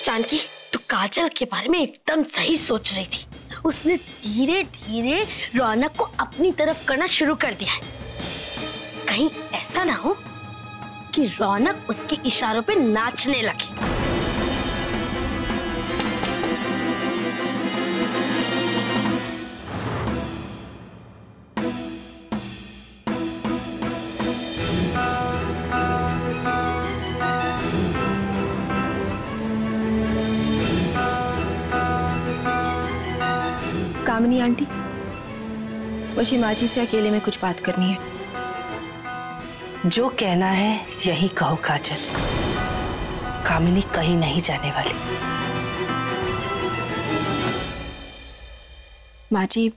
जानकी, तू काजल के बारे में एकदम सही सोच रही थी। उसने धीरे धीरे रौनक को अपनी तरफ करना शुरू कर दिया है। कहीं ऐसा ना हो कि रौनक उसके इशारों पे नाचने लगी। कामिनी आंटी, मुझे माँ जी से अकेले में कुछ बात करनी है। जो कहना है यही कहो काजल। कामिनी कहीं नहीं जाने वाली। माँ जी,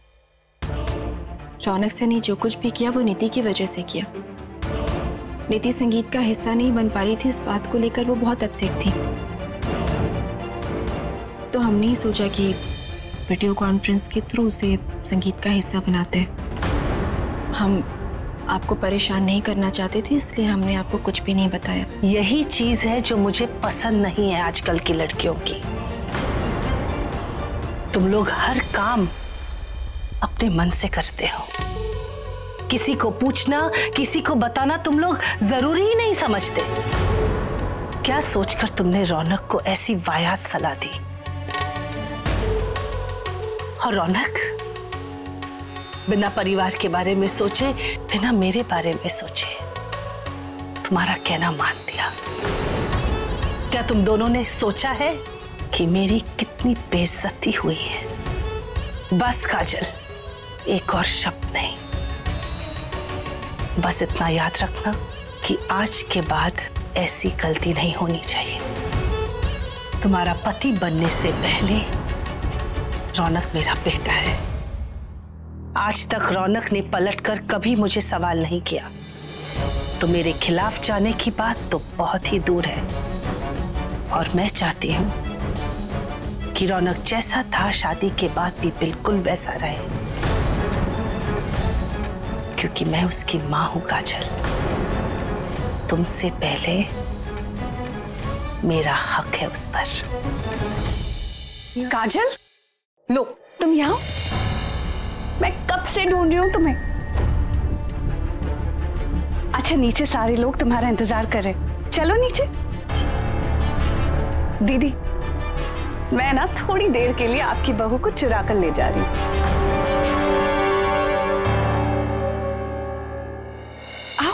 रौनक से ने जो कुछ भी किया वो नीति की वजह से किया। नीति संगीत का हिस्सा नहीं बन पा रही थी, इस बात को लेकर वो बहुत अपसेट थी। तो हमने ही सोचा कि वीडियो कॉन्फ्रेंस के थ्रू से संगीत का हिस्सा बनाते हैं। हम आपको परेशान नहीं करना चाहते थे, इसलिए हमने आपको कुछ भी नहीं बताया। यही चीज है जो मुझे पसंद नहीं है आजकल की लड़कियों की। तुम लोग हर काम अपने मन से करते हो। किसी को पूछना, किसी को बताना तुम लोग जरूरी ही नहीं समझते। क्या सोचकर तुमने रौनक को ऐसी वाहियात सलाह दी? और रौनक बिना परिवार के बारे में सोचे, बिना मेरे बारे में सोचे तुम्हारा कहना मान दिया। क्या तुम दोनों ने सोचा है कि मेरी कितनी बेइज्जती हुई है? बस काजल, एक और शब्द नहीं। बस इतना याद रखना कि आज के बाद ऐसी गलती नहीं होनी चाहिए। तुम्हारा पति बनने से पहले रौनक मेरा बेटा है। आज तक रौनक ने पलटकर कभी मुझे सवाल नहीं किया, तो मेरे खिलाफ जाने की बात तो बहुत ही दूर है। और मैं चाहती हूं कि रौनक जैसा था शादी के बाद भी बिल्कुल वैसा रहे, क्योंकि मैं उसकी मां हूं काजल। तुमसे पहले मेरा हक है उस पर। काजल, लो तुम यहाँ। मैं कब से ढूंढ रही हूँ तुम्हें। अच्छा, नीचे सारे लोग तुम्हारा इंतजार कर रहे हैं, चलो नीचे। दीदी, मैं ना थोड़ी देर के लिए आपकी बहू को चुरा कर ले जा रही हूँ। आओ।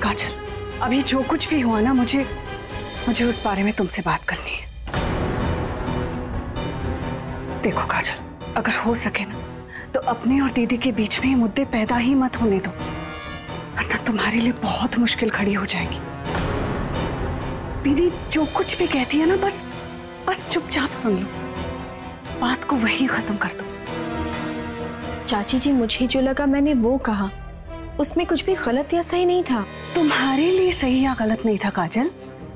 काजल, अभी जो कुछ भी हुआ ना, मुझे उस बारे में तुमसे बात करनी है। देखो काजल, अगर हो सके ना तो अपने और दीदी के बीच में ये मुद्दे पैदा ही मत होने दो, वरना तुम्हारे लिए बहुत मुश्किल खड़ी हो जाएगी। दीदी जो कुछ भी कहती है ना, बस चुपचाप सुन लो, बात को वहीं खत्म कर दो। चाची जी, मुझे जो लगा मैंने वो कहा, उसमें कुछ भी गलत या सही नहीं था। तुम्हारे लिए सही या गलत नहीं था काजल,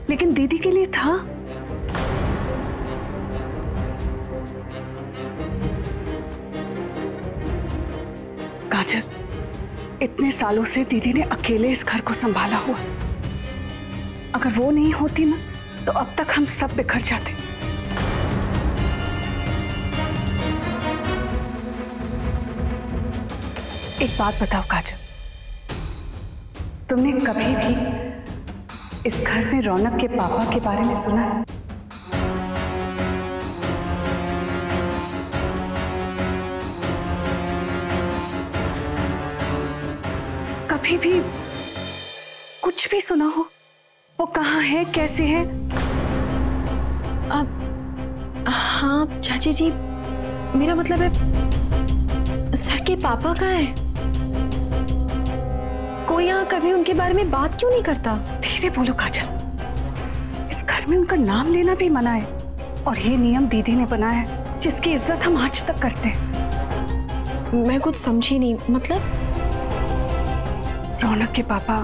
लेकिन दीदी के लिए था। काजल, इतने सालों से दीदी ने अकेले इस घर को संभाला हुआ। अगर वो नहीं होती ना, तो अब तक हम सब बिखर जाते। एक बात बताओ काजल, तुमने कभी भी इस घर में रौनक के पापा के बारे में सुना है? कभी भी कुछ भी सुना हो? वो कहाँ है, कैसे है? हाँ चाची जी, मेरा मतलब है सर के पापा कहाँ है? कोई यहाँ कभी उनके बारे में बात क्यों नहीं करता? धीरे बोलो काजल, इस घर में उनका नाम लेना भी मना है, और ये नियम दीदी ने बनाया है, जिसकी इज्जत हम आज तक करते हैं। मैं कुछ समझी नहीं। मतलब रौनक के पापा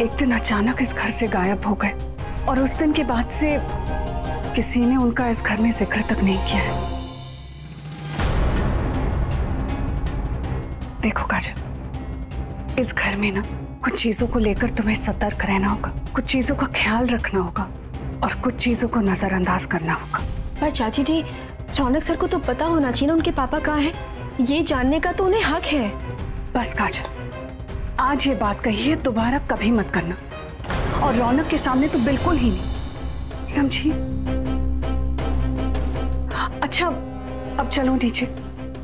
एक दिन अचानक इस घर से गायब हो गए, और उस दिन के बाद से किसी ने उनका इस घर में जिक्र तक नहीं किया है। देखो काजल, इस घर में ना कुछ चीजों को लेकर तुम्हें सतर्क रहना होगा, कुछ चीजों का ख्याल रखना होगा और कुछ चीजों को नजरअंदाज करना होगा। पर चाची जी, रौनक सर को तो पता होना चाहिए ना उनके पापा कहाँ हैं, ये जानने का तो उन्हें हक है। बस काजल, आज ये बात कही है, दोबारा कभी मत करना, और रौनक के सामने तो बिल्कुल ही नहीं, समझी? अच्छा अब चलो नीचे,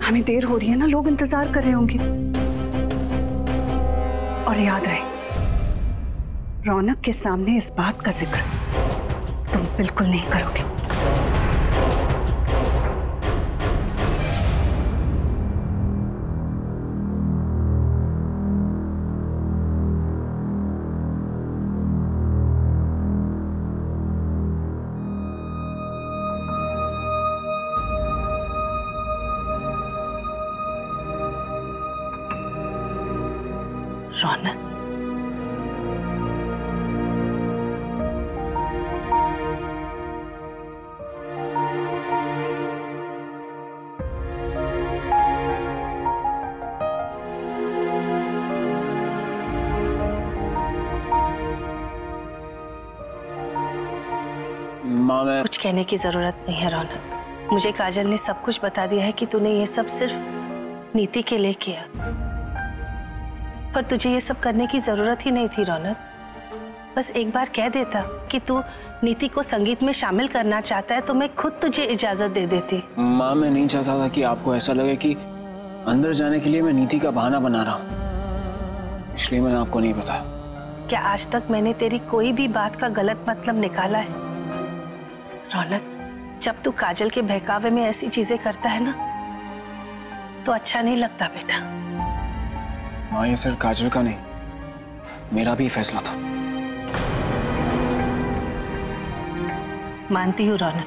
हमें देर हो रही है ना, लोग इंतजार कर रहे होंगे। और याद रहे, रौनक के सामने इस बात का जिक्र तुम बिल्कुल नहीं करोगे। रौनक, माँ मैं कुछ कहने की जरूरत नहीं है रौनक। मुझे काजल ने सब कुछ बता दिया है कि तूने ये सब सिर्फ नीति के लिए किया, पर तुझे ये सब करने की जरूरत ही नहीं थी रौनक। बस एक बार कह देता कि तू नीति को संगीत में शामिल करना चाहता है तो मैं खुद तुझे इजाजत दे देती। माँ, मैं नहीं चाहता था कि आपको ऐसा लगे कि अंदर जाने के लिए मैं नीति का बहाना बना रहा हूँ, इसलिए मैंने आपको नहीं बताया। क्या आज तक मैंने तेरी कोई भी बात का गलत मतलब निकाला है? रौनक, जब तू काजल के बहकावे में ऐसी चीजें करता है ना तो अच्छा नहीं लगता बेटा। माँ, ये सिर्फ काजल का नहीं, मेरा भी फैसला था। मानती हूँ रौनक,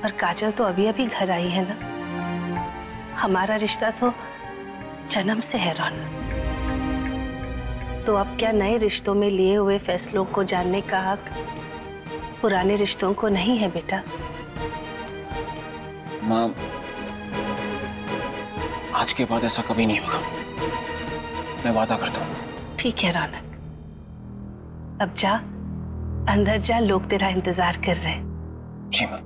पर काजल तो अभी अभी घर आई है ना, हमारा रिश्ता तो जन्म से है रौनक। तो अब क्या नए रिश्तों में लिए हुए फैसलों को जानने का हक पुराने रिश्तों को नहीं है बेटा? माँ, आज के बाद ऐसा कभी नहीं होगा, मैं वादा करता हूँ। ठीक है रौनक, अब जा, अंदर जा, लोग तेरा इंतजार कर रहे हैं। जी माँ।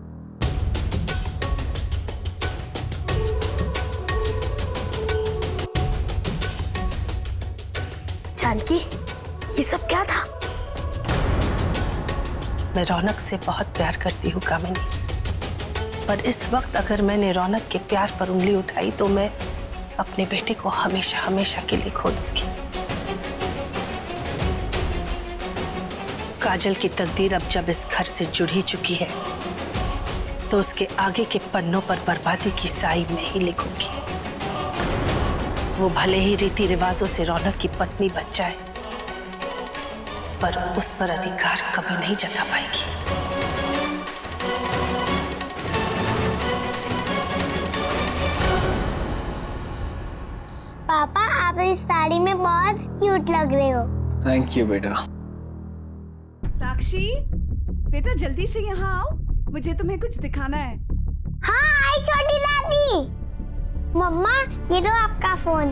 जानकी, ये सब क्या था? मैं रौनक से बहुत प्यार करती हूँ कामिनी, पर इस वक्त अगर मैंने रौनक के प्यार पर उंगली उठाई तो मैं अपने बेटे को हमेशा हमेशा के लिए खो दूंगी। काजल की तकदीर अब जब इस घर से जुड़ ही चुकी है तो उसके आगे के पन्नों पर बर्बादी की स्याही मैं ही लिखूंगी। वो भले ही रीति रिवाजों से रौनक की पत्नी बन जाए, पर उस पर अधिकार कभी नहीं जता पाएगी। पापा, आप इस साड़ी में बहुत क्यूट लग रहे हो। थैंक यू बेटा। साक्षी, बेटा जल्दी से यहाँ आओ, मुझे तुम्हें कुछ दिखाना है। हाँ आई छोटी दादी। मम्मा, ये लो आपका फोन।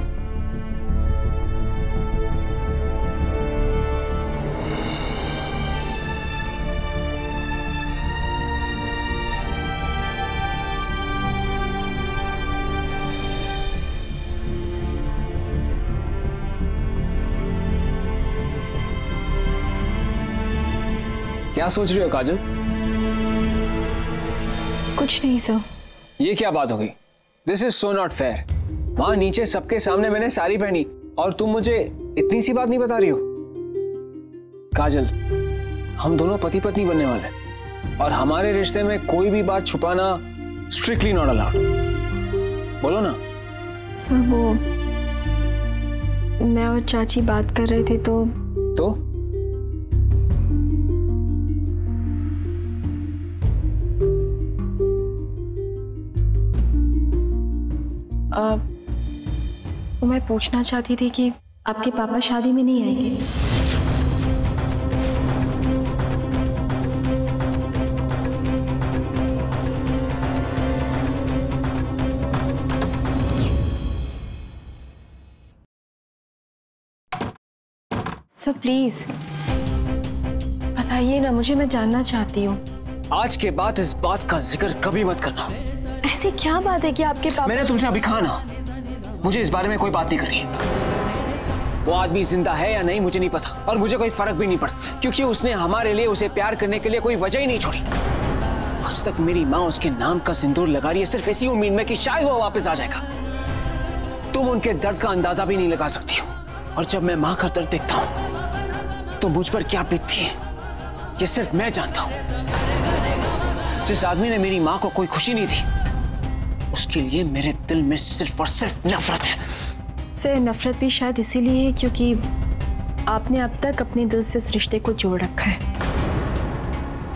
क्या सोच रही हो काजल? कुछ नहीं सर। ये क्या बात हो गई? This is so not fair. वहां नीचे सबके सामने मैंने साड़ी पहनी और तुम मुझे इतनी सी बात नहीं बता रही हो। काजल, हम दोनों पति पत्नी बनने वाले हैं और हमारे रिश्ते में कोई भी बात छुपाना स्ट्रिक्टली नॉट अलाउड। बोलो ना। सर, वो मैं और चाची बात कर रहे थे तो वो मैं पूछना चाहती थी कि आपके पापा शादी में नहीं आएंगे? सर प्लीज बताइए ना मुझे, मैं जानना चाहती हूँ। आज के बाद इस बात का जिक्र कभी मत करना। ऐसी क्या बात है कि आपके पापा? मैंने तुमसे अभी कहा ना, मुझे इस बारे में कोई बात नहीं करनी। वो आदमी जिंदा है या नहीं मुझे नहीं पता, और मुझे कोई फर्क भी नहीं पड़ता, क्योंकि उसने हमारे लिए उसे प्यार करने के लिए कोई वजह ही नहीं छोड़ी। आज तक मेरी माँ उसके नाम का सिंदूर लगा रही है सिर्फ इसी उम्मीद में कि शायद वो वापस आ जाएगा। तुम उनके दर्द का अंदाजा भी नहीं लगा सकती हो, और जब मैं माँ का दर्द देखता हूँ तो मुझ पर क्या बीतती है ये सिर्फ मैं जानता हूँ। जिस आदमी ने मेरी माँ को कोई खुशी नहीं दी, उसके लिए मेरे दिल में सिर्फ और सिर्फ नफरत है। सर नफरत भी शायद इसीलिए है क्योंकि आपने अब तक अपने दिल से इस रिश्ते को जोड़ रखा है।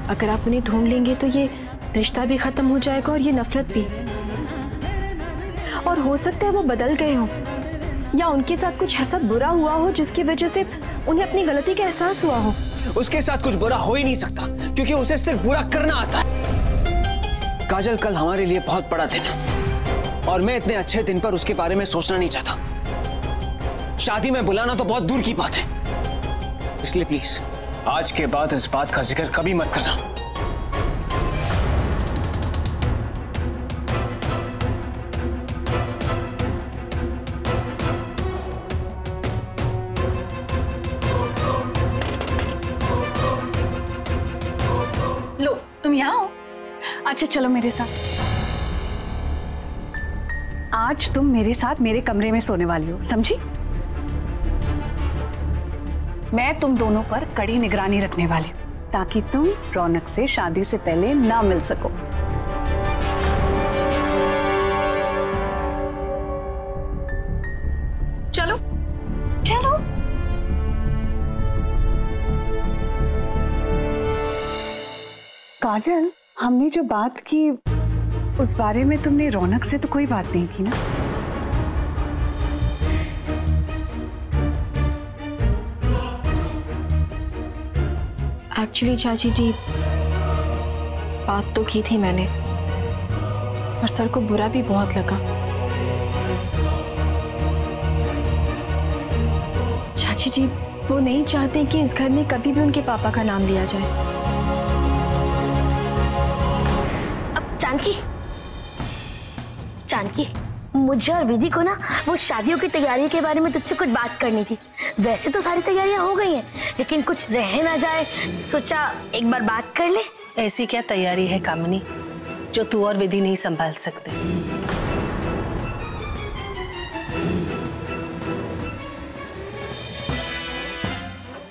अगर आप उन्हें ढूंढ लेंगे तो ये रिश्ता भी खत्म हो जाएगा और ये नफरत भी। और हो सकता है वो बदल गए हो या उनके साथ कुछ ऐसा बुरा हुआ हो जिसकी वजह से उन्हें अपनी गलती का एहसास हुआ हो। उसके साथ कुछ बुरा हो ही नहीं सकता क्योंकि उसे सिर्फ बुरा करना आता है। काजल, कल हमारे लिए बहुत बड़ा दिन है और मैं इतने अच्छे दिन पर उसके बारे में सोचना नहीं चाहता। शादी में बुलाना तो बहुत दूर की बात है, इसलिए प्लीज आज के बाद इस बात का जिक्र कभी मत करना। लो तुम यहाँ हो? अच्छा चलो मेरे साथ। आज तुम मेरे साथ मेरे कमरे में सोने वाली हो, समझी? मैं तुम दोनों पर कड़ी निगरानी रखने वाली हूँ ताकि तुम रौनक से शादी से पहले ना मिल सको। चलो चलो। काजल, हमने जो बात की उस बारे में तुमने रौनक से तो कोई बात नहीं की ना? एक्चुअली चाची जी बात तो की थी मैंने, और सर को बुरा भी बहुत लगा। चाची जी वो नहीं चाहते कि इस घर में कभी भी उनके पापा का नाम लिया जाए। अब जानकी, मुझे और विधि को ना वो शादियों की तैयारी के बारे में तुझसे कुछ बात करनी थी। वैसे तो सारी तैयारियां हो गई हैं, लेकिन कुछ रह ना जाए, सोचा एक बार बात कर ले। ऐसी क्या तैयारी है कामिनी जो तू और विधि नहीं संभाल सकते?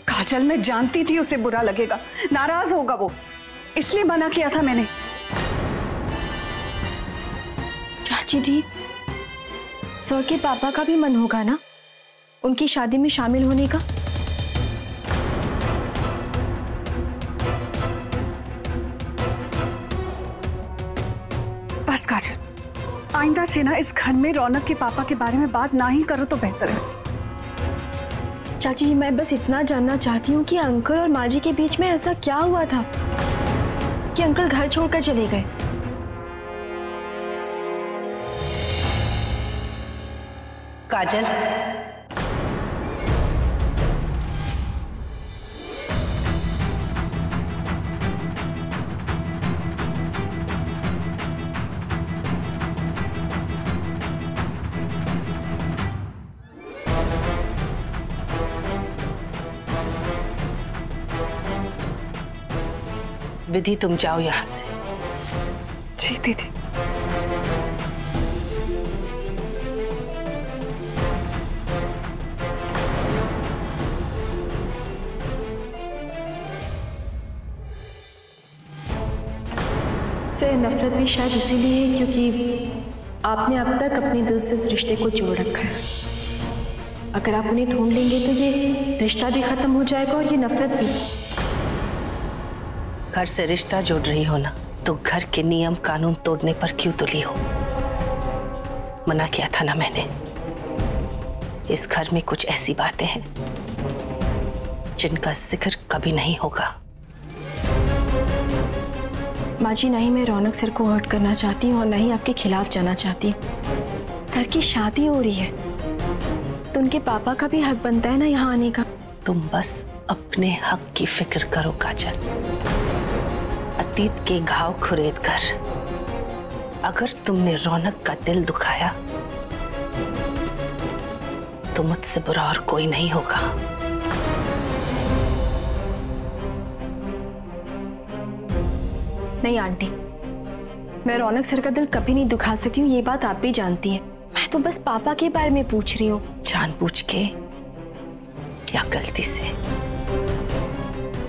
काजल, मैं जानती थी उसे बुरा लगेगा, नाराज होगा वो, इसलिए मना किया था मैंने। चाची जी सर के पापा का भी मन होगा ना उनकी शादी में शामिल होने का? बस काजल, आइंदा से ना इस घर में रौनक के पापा के बारे में बात ना ही करो तो बेहतर है। चाची जी मैं बस इतना जानना चाहती हूँ कि अंकल और माँ जी के बीच में ऐसा क्या हुआ था कि अंकल घर छोड़कर चले गए? काजल, विधि तुम जाओ यहां से। जी दीदी। से नफरत भी शायद इसीलिए है क्योंकि आपने अब तक अपने दिल से इस रिश्ते को जोड़ रखा है। अगर आप उन्हें ढूंढ लेंगे तो ये रिश्ता भी खत्म हो जाएगा और ये नफरत भी। घर से रिश्ता जोड़ रही हो ना, तो घर के नियम कानून तोड़ने पर क्यों तुली हो? मना किया था ना मैंने। इस घर में कुछ ऐसी बातें हैं जिनका जिक्र कभी नहीं होगा। माँ जी, ना ही मैं रौनक सर को हर्ट करना चाहती हूँ और ना ही आपके खिलाफ जाना चाहती हूँ। सर की शादी हो रही है तो उनके पापा का भी हक बनता है ना यहाँ आने का। तुम बस अपने हक की फिक्र करो काजल। अतीत के घाव खुरेद कर अगर तुमने रौनक का दिल दुखाया तो मुझसे बुरा और कोई नहीं होगा। नहीं आंटी, मैं रौनक सर का दिल कभी नहीं दुखा सकती हूँ, ये बात आप भी जानती हैं। मैं तो बस पापा के बारे में पूछ रही हूँ। जानबूझ के या गलती से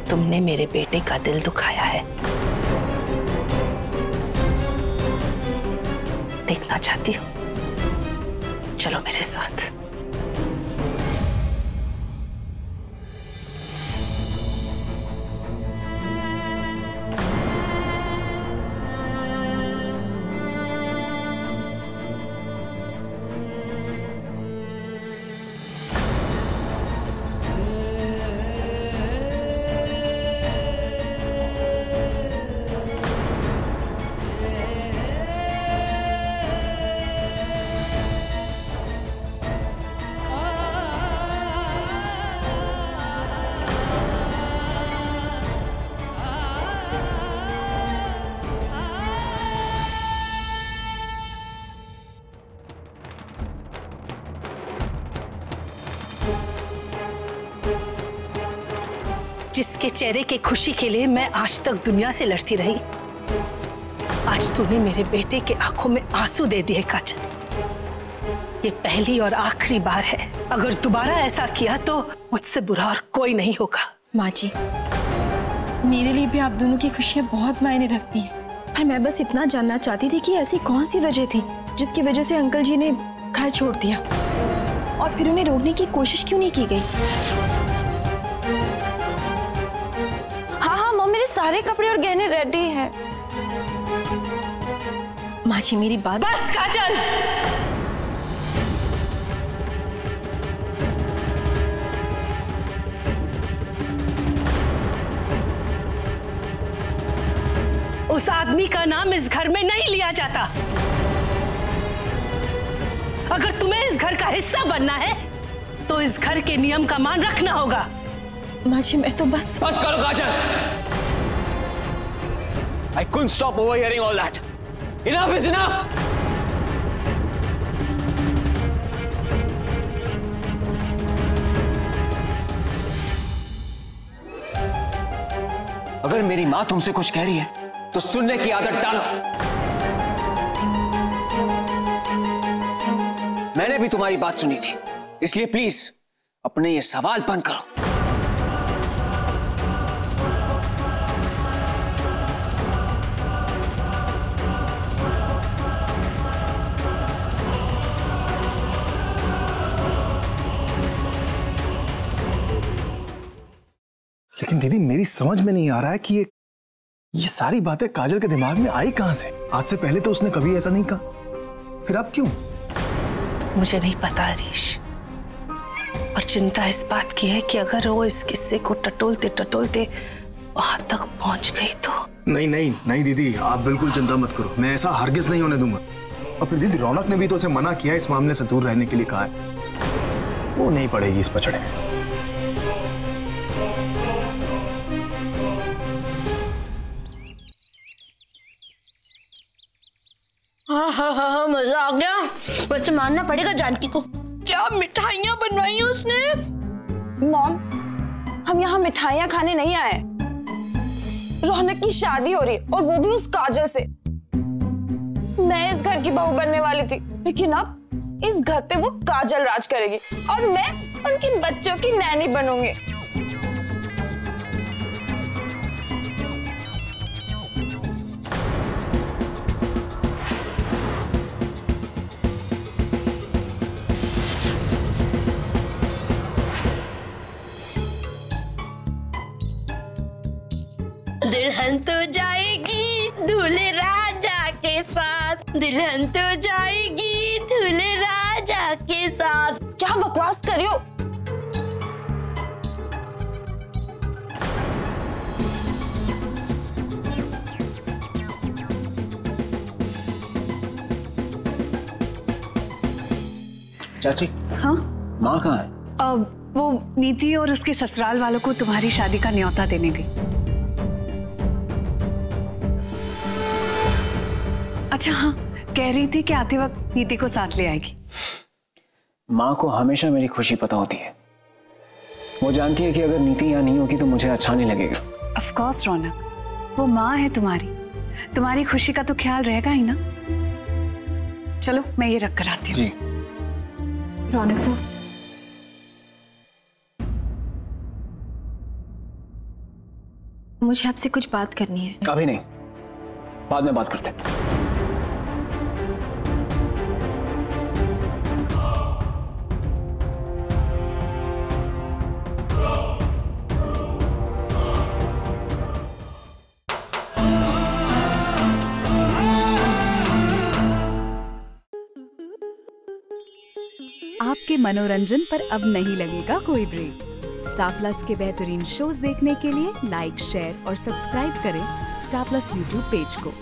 तुमने मेरे बेटे का दिल दुखाया है। देखना चाहती हो? चलो मेरे साथ। जिसके चेहरे की खुशी के लिए मैं आज तक दुनिया से लड़ती रही, आज तूने मेरे बेटे के आंखों में आंसू दे दिए काजल। ये पहली और आखिरी बार है। अगर दोबारा ऐसा किया तो मुझसे बुरा और कोई नहीं होगा। माँ जी, मेरे लिए भी आप दोनों की खुशियाँ बहुत मायने रखती हैं। पर मैं बस इतना जानना चाहती थी कि ऐसी कौन सी वजह थी जिसकी वजह से अंकल जी ने घर छोड़ दिया, और फिर उन्हें रोकने की कोशिश क्यों नहीं की गई? हाँ, मेरे सारे कपड़े और गहने रेडी हैं। माँ जी मेरी बात। बस काजल, उस आदमी का नाम इस घर में नहीं लिया जाता। अगर तुम्हें इस घर का हिस्सा बनना है तो इस घर के नियम का मान रखना होगा। माँ जी मैं तो बस करो काजल। I couldn't stop overhearing all that. Enough is enough. अगर मेरी माँ तुमसे कुछ कह रही है तो सुनने की आदत डालो। मैंने भी तुम्हारी बात सुनी थी, इसलिए प्लीज अपने ये सवाल बंद करो। लेकिन दीदी मेरी समझ में नहीं आ रहा है कि ये सारी बातें काजल के दिमाग में आई कहां से? आज से पहले तो उसने कभी ऐसा नहीं कहा, फिर अब क्यों? मुझे नहीं पता हरीश, और चिंता इस बात की है कि अगर वो इस किस्से को टटोलते टटोलते वहां तक पहुंच गई तो। नहीं नहीं नहीं दीदी, आप बिल्कुल चिंता मत करो, मैं ऐसा हरगिज नहीं होने दूंगा। और फिर दीदी रौनक ने भी तो उसे मना किया, इस मामले से दूर रहने के लिए कहा है। वो नहीं पड़ेगी इस पचड़े में। हाँ, मजा आ गया। वैसे मानना पड़ेगा जानकी को, क्या मिठाइयाँ बनवाई हैं उसने। मॉम, हम यहाँ मिठाइयाँ खाने नहीं आए। रौनक की शादी हो रही है और वो भी उस काजल से। मैं इस घर की बहू बनने वाली थी, लेकिन अब इस घर पे वो काजल राज करेगी और मैं उनके बच्चों की नैनी बनूंगी। दुल्हन तो जाएगी दूल्हे राजा के साथ, दुल्हन तो जाएगी दूल्हे राजा के साथ। क्या बकवास कर रही हो? चाची, हाँ माँ कहाँ है? वो नीति और उसके ससुराल वालों को तुम्हारी शादी का न्योता देने गई। अच्छा हाँ, कह रही थी कि आते वक्त नीति को साथ ले आएगी। माँ को हमेशा मेरी खुशी पता होती है। वो जानती है कि अगर नीति यहाँ नहीं होगी तो मुझे अच्छा नहीं लगेगा। ऑफ कोर्स रौनक, वो माँ है तुम्हारी खुशी का तो ख्याल रहेगा ही ना। चलो मैं ये रख कर आती हूँ। जी। रौनक साहब, मुझे आपसे कुछ बात करनी है। अभी नहीं, बाद में बात करते हैं। आपके मनोरंजन पर अब नहीं लगेगा कोई ब्रेक। स्टार प्लस के बेहतरीन शोज देखने के लिए लाइक, शेयर और सब्सक्राइब करें स्टार प्लस यूट्यूब पेज को।